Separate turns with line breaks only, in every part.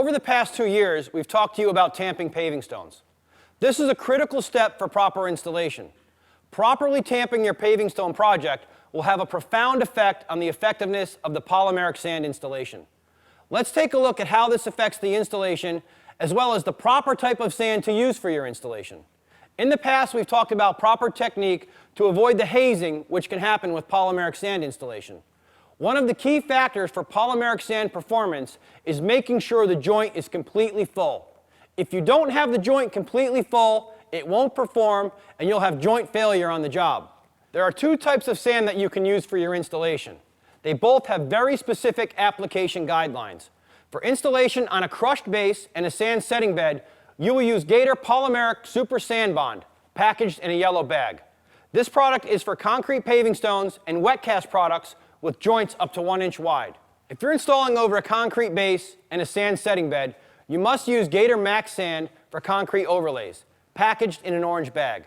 Over the past 2 years, we've talked to you about tamping paving stones. This is a critical step for proper installation. Properly tamping your paving stone project will have a profound effect on the effectiveness of the polymeric sand installation. Let's take a look at how this affects the installation, as well as the proper type of sand to use for your installation. In the past, we've talked about proper technique to avoid the hazing which can happen with polymeric sand installation. One of the key factors for polymeric sand performance is making sure the joint is completely full. If you don't have the joint completely full, it won't perform and you'll have joint failure on the job. There are 2 types of sand that you can use for your installation. They both have very specific application guidelines. For installation on a crushed base and a sand setting bed, you will use Gator Polymeric Super Sand Bond, packaged in a yellow bag. This product is for concrete paving stones and wet cast products with joints up to 1 inch wide. If you're installing over a concrete base and a sand setting bed, you must use Gator Max Sand for concrete overlays, packaged in an orange bag.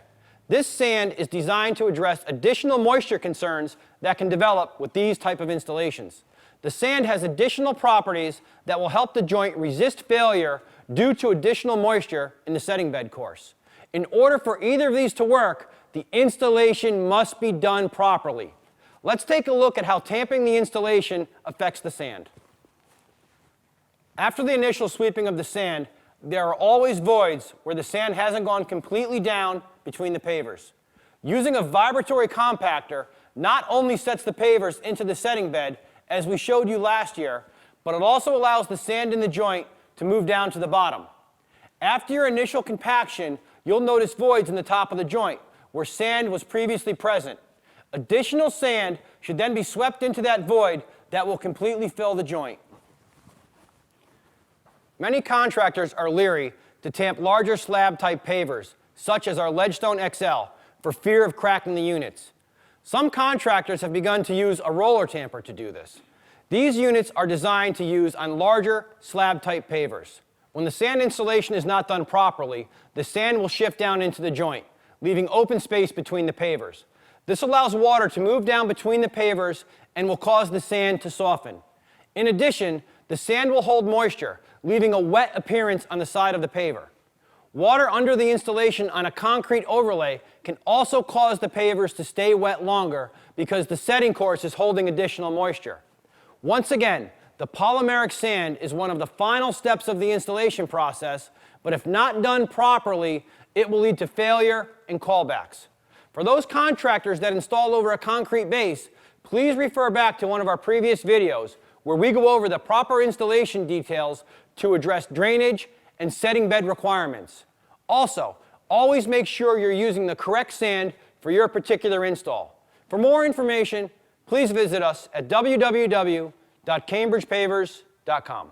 This sand is designed to address additional moisture concerns that can develop with these type of installations. The sand has additional properties that will help the joint resist failure due to additional moisture in the setting bed course. In order for either of these to work, the installation must be done properly. Let's take a look at how tamping the installation affects the sand. After the initial sweeping of the sand, there are always voids where the sand hasn't gone completely down between the pavers. Using a vibratory compactor not only sets the pavers into the setting bed, as we showed you last year, but it also allows the sand in the joint to move down to the bottom. After your initial compaction, you'll notice voids in the top of the joint where sand was previously present. Additional sand should then be swept into that void that will completely fill the joint. Many contractors are leery to tamp larger slab-type pavers, such as our Ledgestone XL, for fear of cracking the units. Some contractors have begun to use a roller tamper to do this. These units are designed to use on larger slab-type pavers. When the sand installation is not done properly, the sand will shift down into the joint, leaving open space between the pavers. This allows water to move down between the pavers and will cause the sand to soften. In addition, the sand will hold moisture, leaving a wet appearance on the side of the paver. Water under the installation on a concrete overlay can also cause the pavers to stay wet longer because the setting course is holding additional moisture. Once again, the polymeric sand is one of the final steps of the installation process, but if not done properly, it will lead to failure and callbacks. For those contractors that install over a concrete base, please refer back to one of our previous videos where we go over the proper installation details to address drainage and setting bed requirements. Also, always make sure you're using the correct sand for your particular install. For more information, please visit us at www.cambridgepavers.com.